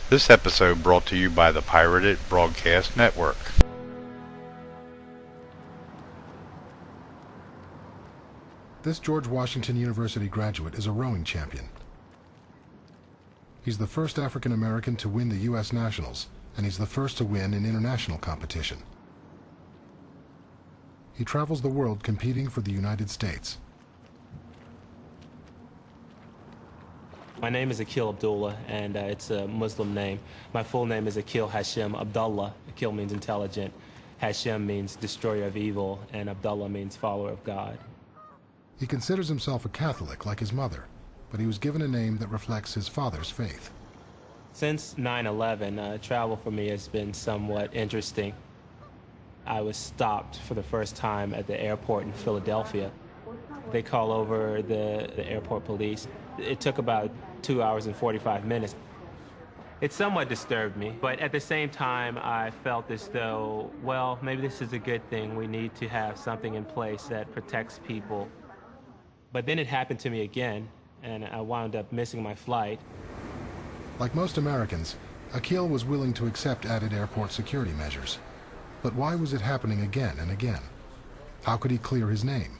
This episode brought to you by the Pirated Broadcast Network. This George Washington University graduate is a rowing champion. He's the first African American to win the U.S. Nationals, and he's the first to win in international competition. He travels the world competing for the United States. My name is Akil Abdullah, and it's a Muslim name. My full name is Akil Hashem Abdullah. Akil means intelligent, Hashem means destroyer of evil, and Abdullah means follower of God. He considers himself a Catholic like his mother, but he was given a name that reflects his father's faith. Since 9/11, travel for me has been somewhat interesting. I was stopped for the first time at the airport in Philadelphia. They call over the airport police. It took about 2 hours and 45 minutes. It somewhat disturbed me, but at the same time, I felt as though, well, maybe this is a good thing. We need to have something in place that protects people. But then it happened to me again, and I wound up missing my flight. Like most Americans, Akil was willing to accept added airport security measures. But why was it happening again and again? How could he clear his name?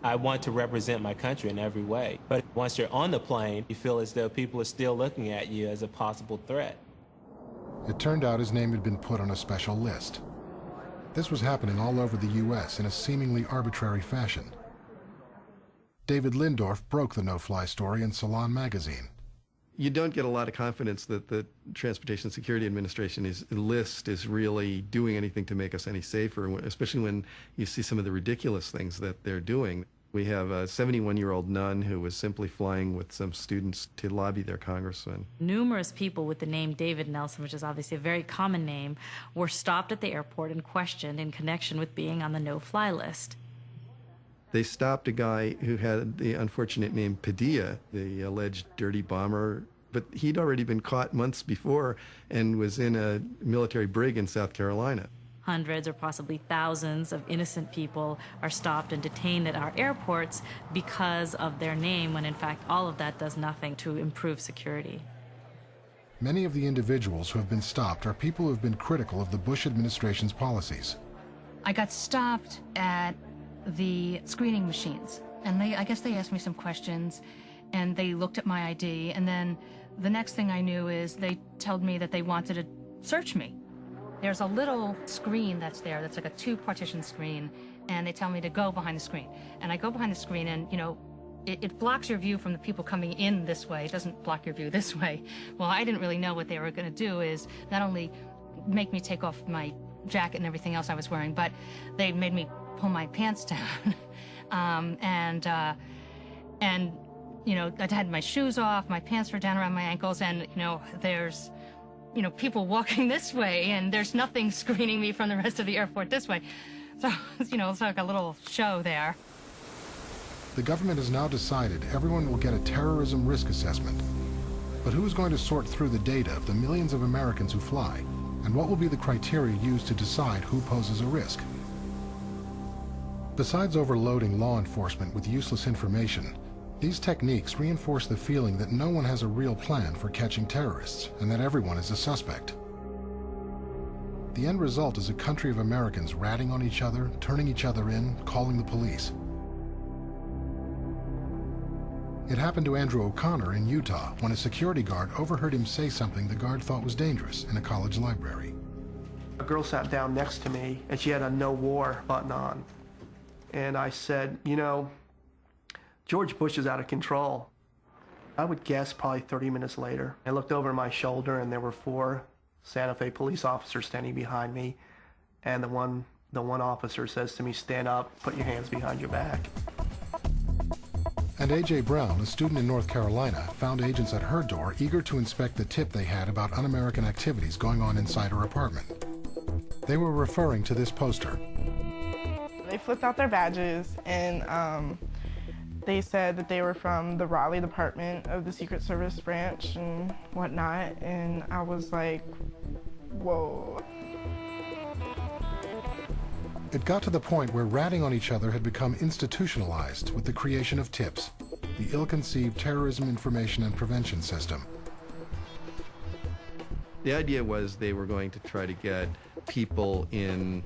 I want to represent my country in every way. But once you're on the plane, you feel as though people are still looking at you as a possible threat. It turned out his name had been put on a special list. This was happening all over the U.S. in a seemingly arbitrary fashion. David Lindorf broke the no-fly story in Salon magazine. You don't get a lot of confidence that the Transportation Security Administration's list is really doing anything to make us any safer, especially when you see some of the ridiculous things that they're doing. We have a 71-year-old nun who was simply flying with some students to lobby their congressman. Numerous people with the name David Nelson, which is obviously a very common name, were stopped at the airport and questioned in connection with being on the no-fly list. They stopped a guy who had the unfortunate name Padilla, the alleged dirty bomber, but he'd already been caught months before and was in a military brig in South Carolina. Hundreds or possibly thousands of innocent people are stopped and detained at our airports because of their name, when in fact all of that does nothing to improve security. Many of the individuals who have been stopped are people who have been critical of the Bush administration's policies. I got stopped at the screening machines, and I guess they asked me some questions, and they looked at my ID, and then the next thing I knew is they told me that they wanted to search me. There's a little screen that's there that's like a two-partition screen, and they tell me to go behind the screen. And I go behind the screen, and it blocks your view from the people coming in this way. It doesn't block your view this way. Well, I didn't really know what they were going to do is not only make me take off my jacket and everything else I was wearing, but they made me pull my pants down. I had my shoes off, my pants were down around my ankles, and there's people walking this way, and there's nothing screening me from the rest of the airport this way. So it's like a little show there. The government has now decided everyone will get a terrorism risk assessment. But who is going to sort through the data of the millions of Americans who fly, and what will be the criteria used to decide who poses a risk? Besides overloading law enforcement with useless information, these techniques reinforce the feeling that no one has a real plan for catching terrorists and that everyone is a suspect. The end result is a country of Americans ratting on each other, turning each other in, calling the police. It happened to Andrew O'Connor in Utah when a security guard overheard him say something the guard thought was dangerous in a college library. A girl sat down next to me, and she had a no war button on. And I said, George Bush is out of control. I would guess probably 30 minutes later. I looked over my shoulder, and there were 4 Santa Fe police officers standing behind me. And the one officer says to me, "Stand up, put your hands behind your back." And A.J. Brown, a student in North Carolina, found agents at her door eager to inspect the tip they had about un-American activities going on inside her apartment. They were referring to this poster. They flipped out their badges, and they said that they were from the Raleigh department of the Secret Service branch and whatnot, and I was like, whoa. It got to the point where ratting on each other had become institutionalized with the creation of TIPS, the ill-conceived Terrorism Information and Prevention System. The idea was they were going to try to get people in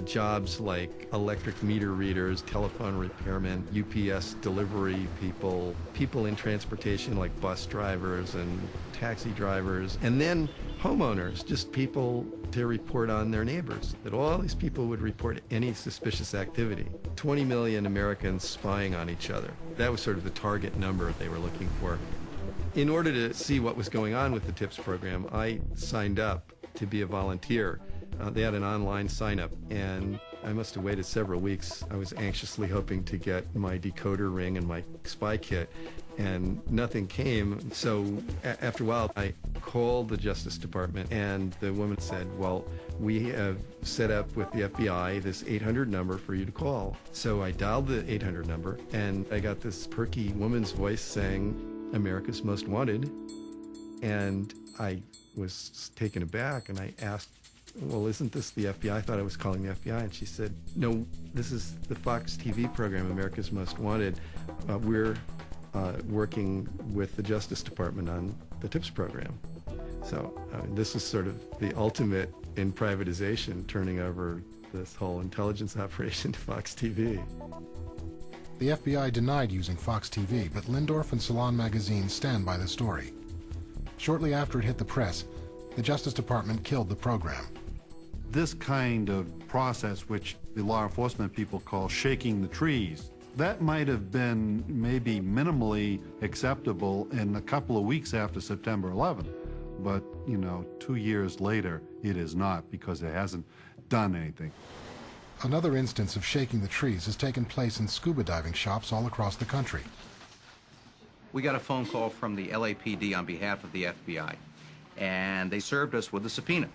jobs like electric meter readers, telephone repairmen, UPS delivery people, people in transportation like bus drivers and taxi drivers, and then homeowners, just people to report on their neighbors, that all these people would report any suspicious activity. 20 million Americans spying on each other. That was sort of the target number they were looking for. In order to see what was going on with the TIPS program, I signed up to be a volunteer. They had an online sign-up, and I must have waited several weeks. I was anxiously hoping to get my decoder ring and my spy kit, and nothing came. So after a while, I called the Justice Department, and the woman said, well, we have set up with the FBI this 800 number for you to call. So I dialed the 800 number, and I got this perky woman's voice saying, America's Most Wanted. And I was taken aback, and I asked, well, isn't this the FBI? I thought I was calling the FBI. And she said, no, this is the Fox TV program, America's Most Wanted. We're working with the Justice Department on the TIPS program. So this is sort of the ultimate in privatization, turning over this whole intelligence operation to Fox TV. The FBI denied using Fox TV, but Lindorf and Salon magazine stand by the story. Shortly after it hit the press, the Justice Department killed the program. This kind of process, which the law enforcement people call shaking the trees, that might have been maybe minimally acceptable in a couple of weeks after September 11th. But, 2 years later, it is not, because it hasn't done anything. Another instance of shaking the trees has taken place in scuba diving shops all across the country. We got a phone call from the LAPD on behalf of the FBI, and they served us with a subpoena.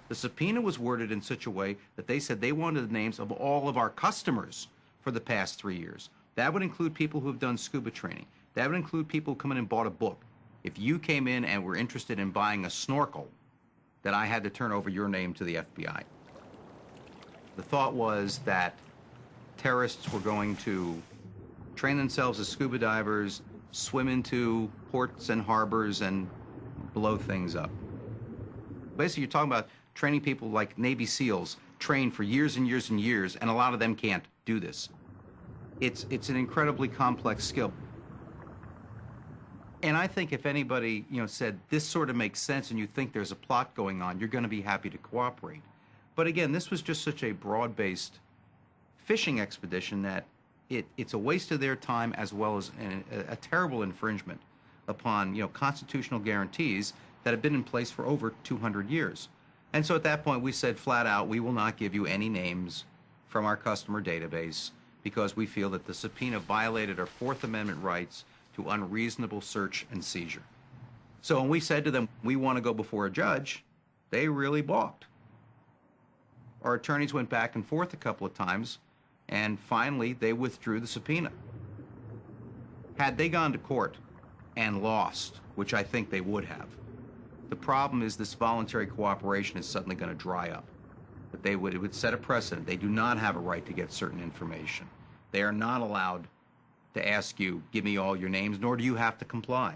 The subpoena was worded in such a way that they said they wanted the names of all of our customers for the past 3 years. That would include people who have done scuba training. That would include people who come in and bought a book. If you came in and were interested in buying a snorkel, then I had to turn over your name to the FBI. The thought was that terrorists were going to train themselves as scuba divers, swim into ports and harbors, and blow things up. Basically, you're talking about training people like Navy SEALs, trained for years and years and years, and a lot of them can't do this. It's an incredibly complex skill. And I think if anybody, said this sort of makes sense and you think there's a plot going on, you're going to be happy to cooperate. But again, this was just such a broad-based fishing expedition that it's a waste of their time, as well as a terrible infringement upon, constitutional guarantees that have been in place for over 200 years. And so at that point, we said flat out, we will not give you any names from our customer database, because we feel that the subpoena violated our Fourth Amendment rights to unreasonable search and seizure. So when we said to them, we want to go before a judge, they really balked. Our attorneys went back and forth a couple of times, and finally they withdrew the subpoena. Had they gone to court and lost, which I think they would have, the problem is this voluntary cooperation is suddenly going to dry up. But it would set a precedent. They do not have a right to get certain information. They are not allowed to ask you, give me all your names, nor do you have to comply.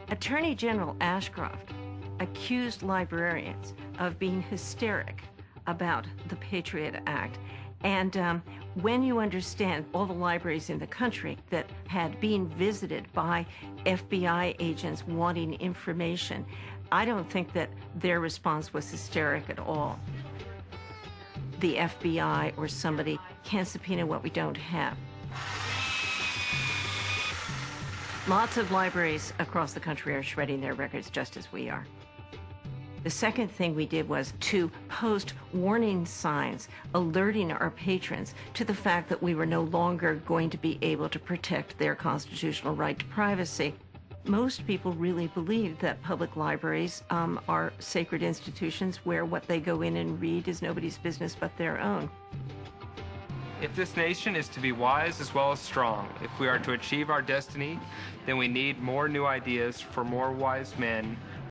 Attorney General Ashcroft accused librarians of being hysteric about the Patriot Act. And when you understand all the libraries in the country that had been visited by FBI agents wanting information, I don't think that their response was hysteric at all. The FBI or somebody can't subpoena what we don't have. Lots of libraries across the country are shredding their records just as we are. The second thing we did was to post warning signs alerting our patrons to the fact that we were no longer going to be able to protect their constitutional right to privacy. Most people really believe that public libraries are sacred institutions where what they go in and read is nobody's business but their own. If this nation is to be wise as well as strong, if we are to achieve our destiny, then we need more new ideas for more wise men